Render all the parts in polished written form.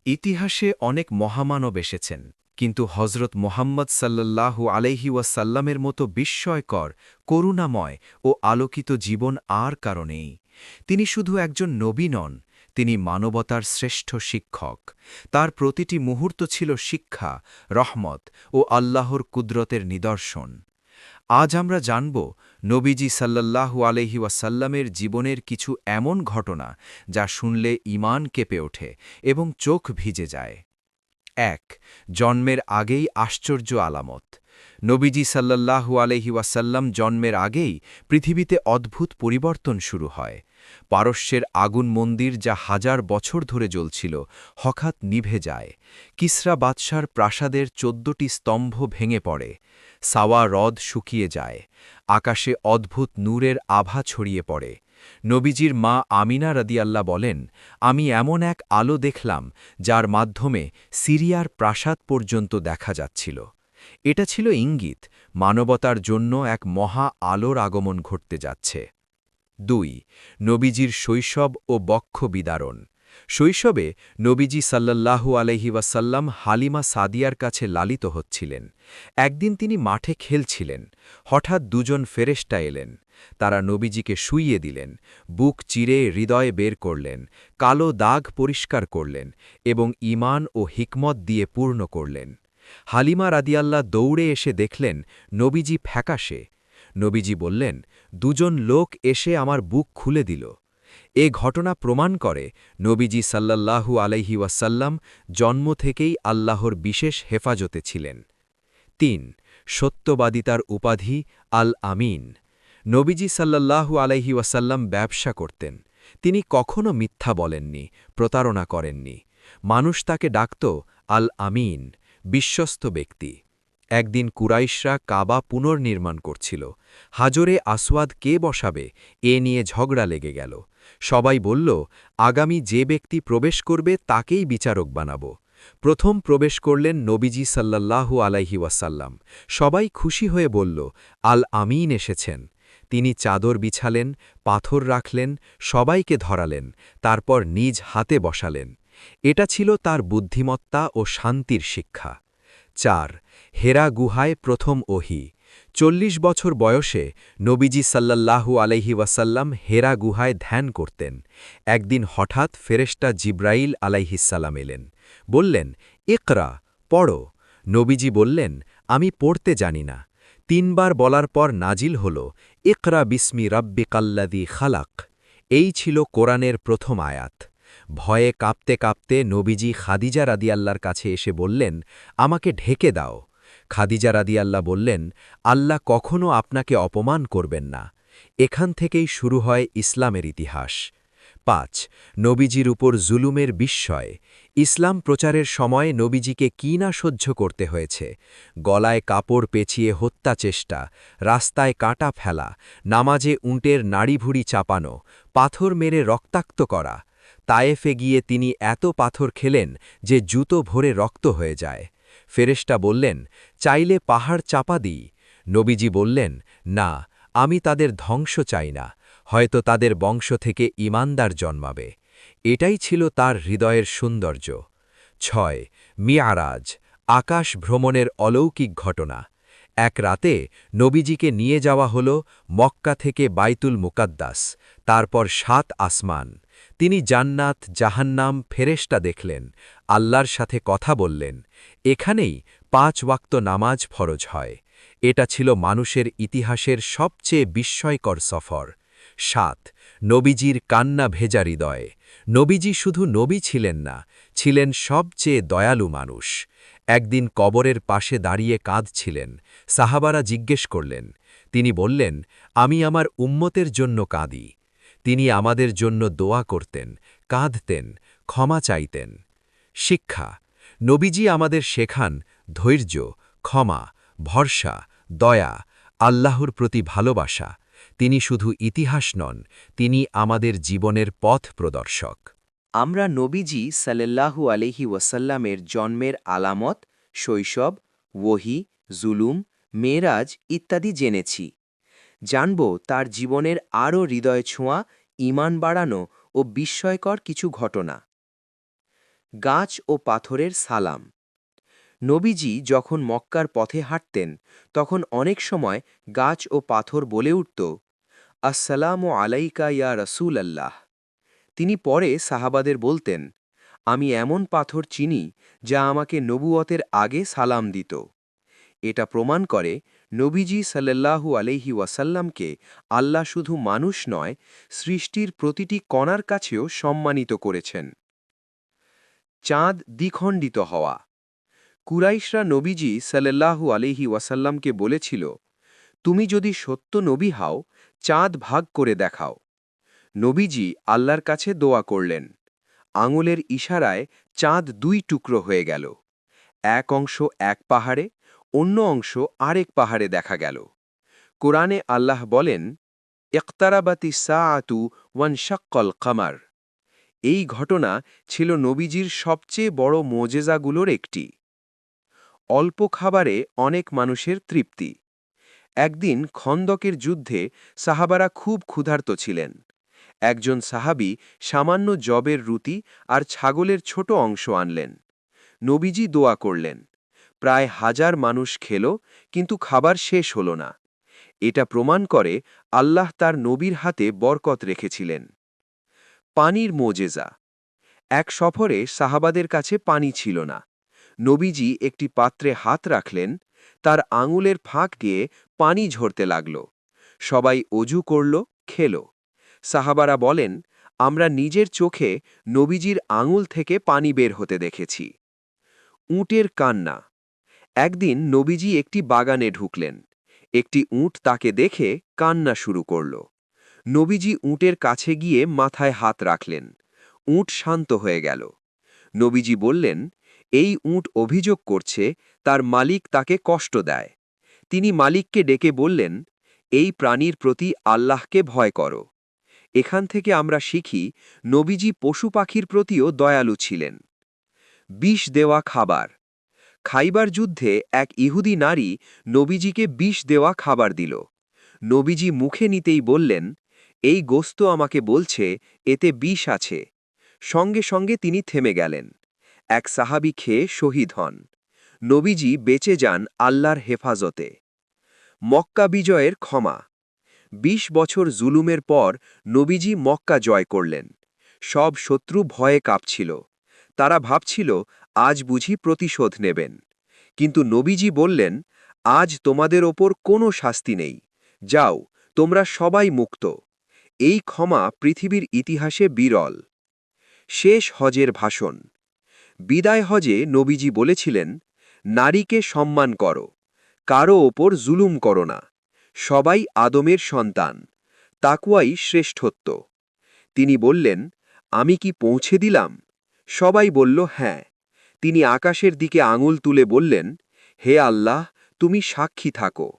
ইতিহাসে অনেক মহামানব এসেছেন, কিন্তু হজরত মোহাম্মদ সাল্লাল্লাহু আলাইহি ওয়াসাল্লামের মতো বিস্ময়কর, করুণাময় ও আলোকিত জীবন আর কারণেই। তিনি শুধু একজন নবী নন, তিনি মানবতার শ্রেষ্ঠ শিক্ষক। তার প্রতিটি মুহূর্ত ছিল শিক্ষা, রহমত ও আল্লাহর কুদরতের নিদর্শন। আজ আমরা জানব নবীজি সাল্লাল্লাহু আলাইহি ওয়াসাল্লামের জীবনের কিছু এমন ঘটনা যা শুনলে ঈমান কেঁপে ওঠে এবং চোখ ভিজে যায়। ১। জন্মের আগেই আশ্চর্য আলামত। নবীজি সাল্লাল্লাহু আলাইহি ওয়াসাল্লাম জন্মের আগেই পৃথিবীতে অদ্ভুত পরিবর্তন শুরু হয়। পারস্যের আগুন মন্দির যা হাজার বছর ধরে জ্বলছিল হঠাৎ নিভে যায়। কিসরা বাদশার প্রাসাদের ১৪টি স্তম্ভ ভেঙে পড়ে। সাওয়া হ্রদ শুকিয়ে যায়। আকাশে অদ্ভুত নূরের আভা ছড়িয়ে পড়ে। নবীজির মা আমিনা রাদিয়াল্লাহ বলেন, আমি এমন এক আলো দেখলাম যার মাধ্যমে সিরিয়ার প্রাসাদ পর্যন্ত দেখা যাচ্ছিল। এটা ছিল ইঙ্গিত, মানবতার জন্য এক মহা আলোর আগমন ঘটতে যাচ্ছে। ২। নবীজির শৈশব ও বক্ষ বিদারণ। শৈশবে নবীজি সাল্লাল্লাহু আলাইহি ওয়াসাল্লাম হালিমা সাদিয়ার কাছে লালিত হচ্ছিলেন। একদিন তিনি মাঠে খেলছিলেন। হঠাৎ দুজন ফেরেশতা এলেন। তারা নবীজিকে শুইয়ে দিলেন, বুক চিরে হৃদয়ে বের করলেন, কালো দাগ পরিষ্কার করলেন এবং ঈমান ও হিকমত দিয়ে পূর্ণ করলেন। হালিমা রাদিয়াল্লাহ দৌড়ে এসে দেখলেন নবীজি ফ্যাকাশে। নবীজি বললেন, দুজন লোক এসে আমার বুক খুলে দিল। এ ঘটনা প্রমাণ করে নবীজি সাল্লাল্লাহু আলাইহি ওয়াসাল্লাম জন্ম থেকেই আল্লাহর বিশেষ হেফাজতে ছিলেন। ৩। সত্যবাদিতার উপাধি আল আমিন। নবীজি সাল্লাল্লাহু আলাইহি ওয়াসাল্লাম ব্যবসা করতেন। তিনি কখনো মিথ্যা বলেননি, প্রতারণা করেননি। মানুষ তাকে ডাকত আল আমিন, বিশ্বস্ত ব্যক্তি। একদিন কুরাইশরা কাবা পুনর্নির্মাণ করছিল। হাজরে আসওয়াদ কে বসাবে এ নিয়ে ঝগড়া লেগে গেল। সবাই বলল, আগামী যে ব্যক্তি প্রবেশ করবে তাকেই বিচারক বানাব। প্রথম প্রবেশ করলেন নবীজি সাল্লাল্লাহু আলাইহি ওয়াসাল্লাম। সবাই খুশি হয়ে বলল, আল আমিন এসেছেন। তিনি চাদর বিছালেন, পাথর রাখলেন, সবাইকে ধরালেন, তারপর নিজ হাতে বসালেন। এটা ছিল তার বুদ্ধিমত্তা ও শান্তির শিক্ষা। ৪। হেরা গুহায় প্রথম ওহী। ৪০ বছর বয়সে নবীজি সাল্লাল্লাহু আলাইহি ওয়াসাল্লাম হেরা গুহায় ধ্যান করতেন। একদিন হঠাৎ ফেরেশতা জিব্রাইল আলাইহিসসালাম এলেন। বললেন, ইকরা, পড়ো। নবীজি বললেন, আমি পড়তে জানি না। ৩ বার বলার পর নাজিল হল, ইকরা বিস্মি রাব্বিকাল্লাযী খালাক। এই ছিল কোরআনের প্রথম আয়াত। ভয়ে কাঁপতে কাঁপতে নবীজি খাদিজা রাদিয়াল্লাহর কাছে এসে বললেন, আমাকে ঢেকে দাও। খাদিজা রাদিয়াল্লাহ বললেন, আল্লাহ কখনো আপনাকে অপমান করবেন না। এখান থেকেই শুরু হয় ইসলামের ইতিহাস। ৫। নবীজির উপর জুলুমের বিস্ময়। ইসলাম প্রচারের সময় নবীজিকে কি না সহ্য করতে হয়েছে। গলায় কাপড় পেঁচিয়ে হত্যা চেষ্টা, রাস্তায় কাঁটা ফেলা, নামাজে উটের নাড়িভুড়ি চাপানো, পাথর মেরে রক্তাক্ত করা। তায়েফে গিয়ে তিনি এত পাথর খেলেন যে জুতো ভরে রক্ত হয়ে যায়। ফেরেশতা বললেন, চাইলে পাহাড় চাপা দিই। নবীজি বললেন, না, আমি তাদের ধ্বংস চাই না, হয়তো তাদের বংশ থেকে ঈমানদার জন্মাবে। এটাই ছিল তার হৃদয়ের সৌন্দর্য। ৬। মিআরাজ, আকাশ ভ্রমণের অলৌকিক ঘটনা। এক রাতে নবীজিকে নিয়ে যাওয়া হল মক্কা থেকে বাইতুল মুকাদ্দাস, তারপর ৭ আসমান। তিনি জান্নাত, জাহান্নাম, ফেরেশতা দেখলেন, আল্লাহর সাথে কথা বললেন। এখানেই ৫ ওয়াক্ত নামাজ ফরজ হয়। এটা ছিল মানুষের ইতিহাসের সবচেয়ে বিস্ময়কর সফর। ৭। নবীজির কান্না ভেজা হৃদয়। নবীজি শুধু নবী ছিলেন না, ছিলেন সবচেয়ে দয়ালু মানুষ। একদিন কবরের পাশে দাঁড়িয়ে কাঁদছিলেন। সাহাবারা জিজ্ঞেস করলেন। তিনি বললেন, আমি আমার উম্মতের জন্য কাঁদি। তিনি আমাদের জন্য দোয়া করতেন, কাঁদতেন, ক্ষমা চাইতেন। শিক্ষা। নবীজি আমাদের শেখান ধৈর্য, ক্ষমা, ভরসা, দয়া, আল্লাহর প্রতি ভালোবাসা। তিনি শুধু ইতিহাস নন, তিনি আমাদের জীবনের পথ প্রদর্শক। আমরা নবীজি সাল্লাল্লাহু আলাইহি ওয়াসাল্লামের জন্মের আলামত, শৈশব, ওহী, জুলুম, মেরাজ ইত্যাদি জেনেছি। জানব তার জীবনের আরও হৃদয় ছোঁয়া, ঈমান বাড়ানো ও বিস্ময়কর কিছু ঘটনা। গাছ ও পাথরের সালাম। নবীজি যখন মক্কার পথে হাঁটতেন তখন অনেক সময় গাছ ও পাথর বলে উঠত, আসসালামু আলাইকা ইয়া রসুল আল্লাহ। তিনি পরে সাহাবাদের বলতেন, আমি এমন পাথর চিনি যা আমাকে নবুয়তের আগে সালাম দিত। এটা প্রমাণ করে নবীজি সাল্লাল্লাহু আলাইহি ওয়াসাল্লামকে আল্লাহ শুধু মানুষ নয়, সৃষ্টির প্রতিটি কণার কাছেও সম্মানিত করেছেন। চাঁদ দ্বিখণ্ডিত হওয়া। কুরাইশরা নবীজি সাল্লাল্লাহু আলাইহি ওয়াসাল্লামকে বলেছিল, তুমি যদি সত্য নবী হও, চাঁদ ভাগ করে দেখাও। নবীজি আল্লাহর কাছে দোয়া করলেন। আঙুলের ইশারায় চাঁদ দুই টুকরো হয়ে গেল। এক অংশ এক পাহাড়ে, অন্য অংশ আরেক পাহাড়ে দেখা গেল। কোরআনে আল্লাহ বলেন, ইকতারাবাতি সাআতু ওয়ানশাক্কাল কামার। এই ঘটনা ছিল নবীজির সবচেয়ে বড় মোজেজাগুলোর একটি। অল্প খাবারে অনেক মানুষের তৃপ্তি। একদিন খন্দকের যুদ্ধে সাহাবারা খুব ক্ষুধার্ত ছিলেন। একজন সাহাবী সামান্য জবের রুটি আর ছাগলের ছোট অংশ আনলেন। নবীজি দোয়া করলেন। প্রায় 1000 মানুষ খেল, কিন্তু খাবার শেষ হল না। এটা প্রমাণ করে আল্লাহ তার নবীর হাতে বরকত রেখেছিলেন। পানির মোজেজা। এক সফরে সাহাবাদের কাছে পানি ছিল না। নবীজি একটি পাত্রে হাত রাখলেন, তার আঙুলের ফাঁক দিয়ে পানি ঝরতে লাগল। সবাই অজু করল, খেল। সাহাবারা বলেন, আমরা নিজের চোখে নবীজির আঙুল থেকে পানি বের হতে দেখেছি। উটের কান্না। একদিন নবীজি একটি বাগানে ঢুকলেন। একটি উট তাকে দেখে কান্না শুরু করল। নবীজি উটের কাছে গিয়ে মাথায় হাত রাখলেন। উট শান্ত হয়ে গেল। নবীজি বললেন, এই উট অভিযোগ করছে তার মালিক তাকে কষ্ট দেয়। তিনি মালিককে ডেকে বললেন, এই প্রাণীর প্রতি আল্লাহকে ভয় করো। এখান থেকে আমরা শিখি নবীজি পশু পাখির প্রতিও দয়ালু ছিলেন। বিষ দেওয়া খাবার। খাইবার যুদ্ধে এক ইহুদি নারী নবীজিকে বিষ দেওয়া খাবার দিল। নবীজি মুখে নিতেই বললেন, এই গোস্ত আমাকে বলছে এতে বিষ আছে। সঙ্গে সঙ্গে তিনি থেমে গেলেন। এক সাহাবী খেয়ে শহীদ হন। নবীজি বেঁচে যান আল্লাহর হেফাজতে। মক্কা বিজয়ের ক্ষমা। 20 বছর জুলুমের পর নবীজি মক্কা জয় করলেন। সব শত্রু ভয়ে কাঁপছিল। তারা ভাবছিল, আজ বুঝি প্রতিশোধ নেবেন। কিন্তু নবীজি বললেন, আজ তোমাদের ওপর কোনো শাস্তি নেই। যাও, তোমরা সবাই মুক্ত। এই ক্ষমা পৃথিবীর ইতিহাসে বিরল। শেষ হজের ভাষণ। বিদায় হজে নবীজি বলেছিলেন, নারীকে সম্মান করো, কারো ওপর জুলুম করো না। সবাই আদমের সন্তান, তাকওয়াই শ্রেষ্ঠত্ব। তিনি বললেন, আমি কি পৌঁছে দিলাম? সবাই বলল, হ্যাঁ। তিনি আকাশের দিকে আঙুল তুলে বললেন, হে আল্লাহ, তুমি সাক্ষী থাকো।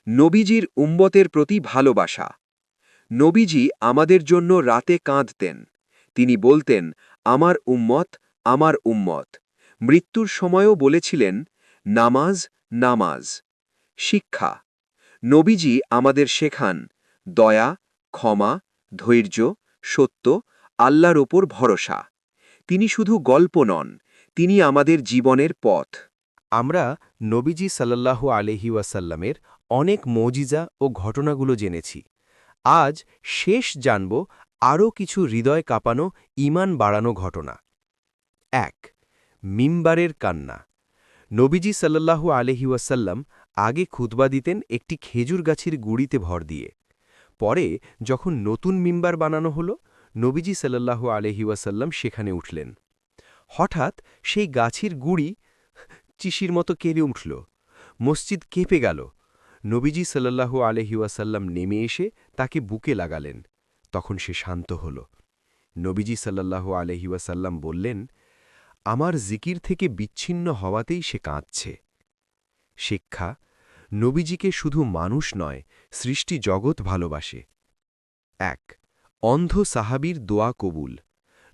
নবীজির উম্মতের প্রতি ভালোবাসা। নবীজি আমাদের জন্য রাতে কাঁদতেন। তিনি বলতেন, আমার উম্মত, আমার উম্মত। মৃত্যুর সময়ও বলেছিলেন, নামাজ, নামাজ। শিক্ষা। নবীজি আমাদের শেখান, দয়া, ক্ষমা, ধৈর্য, সত্য, আল্লাহর ওপর ভরসা। তিনি শুধু গল্প নন, তিনি আমাদের জীবনের পথ। আমরা নবীজি সাল্লাল্লাহু আলাইহি ওয়াসাল্লামের অনেক মজিজা ও ঘটনাগুলো জেনেছি। আজ শেষ জানব আরও কিছু হৃদয় কাঁপানো, ঈমান বাড়ানো ঘটনা। 1. মিম্বারের কান্না। নবীজি সাল্লাল্লাহু আলাইহি ওয়াসাল্লাম আগে খুতবা দিতেন একটি খেজুর গাছের গুঁড়িতে ভর দিয়ে। পরে যখন নতুন মিম্বার বানানো হলো, নবীজি সাল্লাল্লাহু আলাইহি ওয়াসাল্লাম সেখানে উঠলেন। হঠাৎ সেই গাছের গুঁড়ি চিশির মতো কেঁদে উঠল। মসজিদ কেঁপে গেল। নবীজি সাল্লাল্লাহু আলাইহি ওয়াসাল্লাম নেমে এসে তাকে বুকে লাগালেন। তখন সে শান্ত হল। নবীজি সাল্লাল্লাহু আলাইহি ওয়াসাল্লাম বললেন, আমার জিকির থেকে বিচ্ছিন্ন হওয়াতেই সে কাঁদছে। শিক্ষা। নবীজিকে শুধু মানুষ নয়, সৃষ্টি জগৎ ভালোবাসে। 1. অন্ধ সাহাবীর দোয়া কবুল।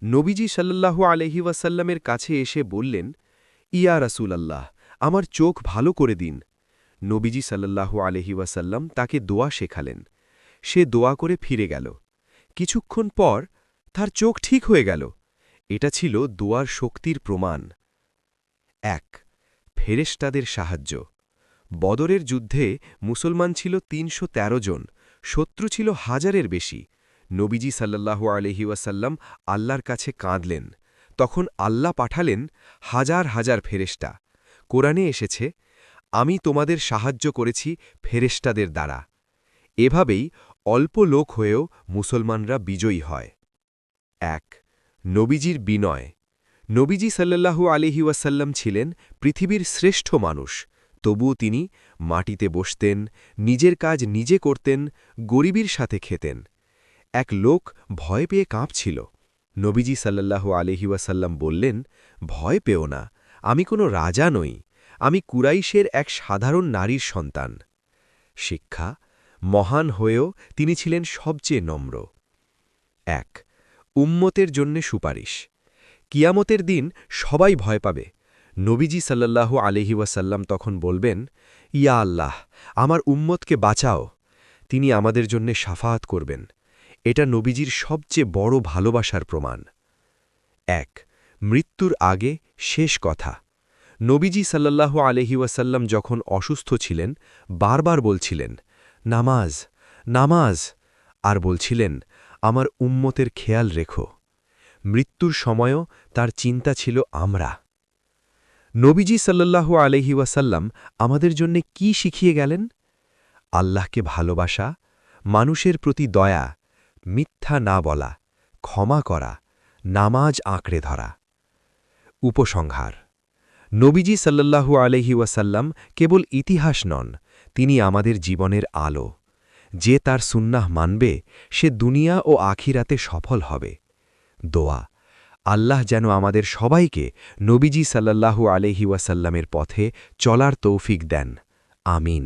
নবীজি সাল্লাল্লাহু আলাইহি ওয়াসাল্লামের কাছে এসে বললেন, ইয়া রাসূলাল্লাহ, আমার চোখ ভালো করে দিন। নবীজি সাল্লাল্লাহু আলাইহি ওয়াসাল্লাম তাকে দোয়া শেখালেন। সে দোয়া করে ফিরে গেল। কিছুক্ষণ পর তার চোখ ঠিক হয়ে গেল। এটা ছিল দোয়ার শক্তির প্রমাণ। ১. ফেরেশতাদের সাহায্য। বদরের যুদ্ধে মুসলমান ছিল ৩১৩ জন, শত্রু ছিল হাজারের বেশি। নবীজি সাল্লাল্লাহু আলাইহি ওয়াসাল্লাম আল্লাহর কাছে কাঁদলেন। তখন আল্লাহ পাঠালেন হাজার হাজার ফেরেশতা। কোরআনে এসেছে, আমি তোমাদের সাহায্য করেছি ফেরেশতাদের দ্বারা। এভাবেই অল্প লোক হয়েও মুসলমানরা বিজয়ী হয়। ১. নবীজির বিনয়। নবীজি সাল্লাল্লাহু আলাইহি ওয়াসাল্লাম ছিলেন পৃথিবীর শ্রেষ্ঠ মানুষ, তবুও তিনি মাটিতে বসতেন, নিজের কাজ নিজে করতেন, গরিবীর সাথে খেতেন। এক লোক ভয় পেয়ে কাঁপছিল। নবীজি সাল্লাল্লাহু আলাইহি ওয়াসাল্লাম বললেন, ভয় পেও না, আমি কোনো রাজা নই, আমি কুরাইশের এক সাধারণ নারীর সন্তান। শিক্ষা, মহান হয়েও তিনি ছিলেন সবচেয়ে নম্র। ১. উম্মতের জন্যে সুপারিশ। কিয়ামতের দিন সবাই ভয় পাবে। নবীজি সাল্লাল্লাহু আলাইহি ওয়াসাল্লাম তখন বলবেন, ইয়া আল্লাহ, আমার উম্মতকে বাঁচাও। তিনি আমাদের জন্যে শাফাআত করবেন। এটা নবীজির সবচেয়ে বড় ভালোবাসার প্রমাণ। ১. মৃত্যুর আগে শেষ কথা। নবীজি সাল্লাল্লাহু আলাইহি ওয়াসাল্লাম যখন অসুস্থ ছিলেন বারবার বলছিলেন, নামাজ, নামাজ, আর বলছিলেন, আমার উম্মতের খেয়াল রেখো। মৃত্যুর সময়ও তার চিন্তা ছিল আমরা। নবীজি সাল্লাল্লাহু আলাইহি ওয়াসাল্লাম আমাদের জন্যে কি শিখিয়ে গেলেন? আল্লাহকে ভালোবাসা, মানুষের প্রতি দয়া, মিথ্যা না বলা, ক্ষমা করা, নামাজ আঁকড়ে ধরা। উপসংহার: নবীজি সাল্লাল্লাহু আলাইহি ওয়াসাল্লাম কেবল ইতিহাস নন, তিনি আমাদের জীবনের আলো। যে তার সুন্নাহ মানবে সে দুনিয়া ও আখিরাতে সফল হবে। দোয়া: আল্লাহ যেন আমাদের সবাইকে নবীজি সাল্লাল্লাহু আলাইহি ওয়াসাল্লামের পথে চলার তৌফিক দেন। আমিন।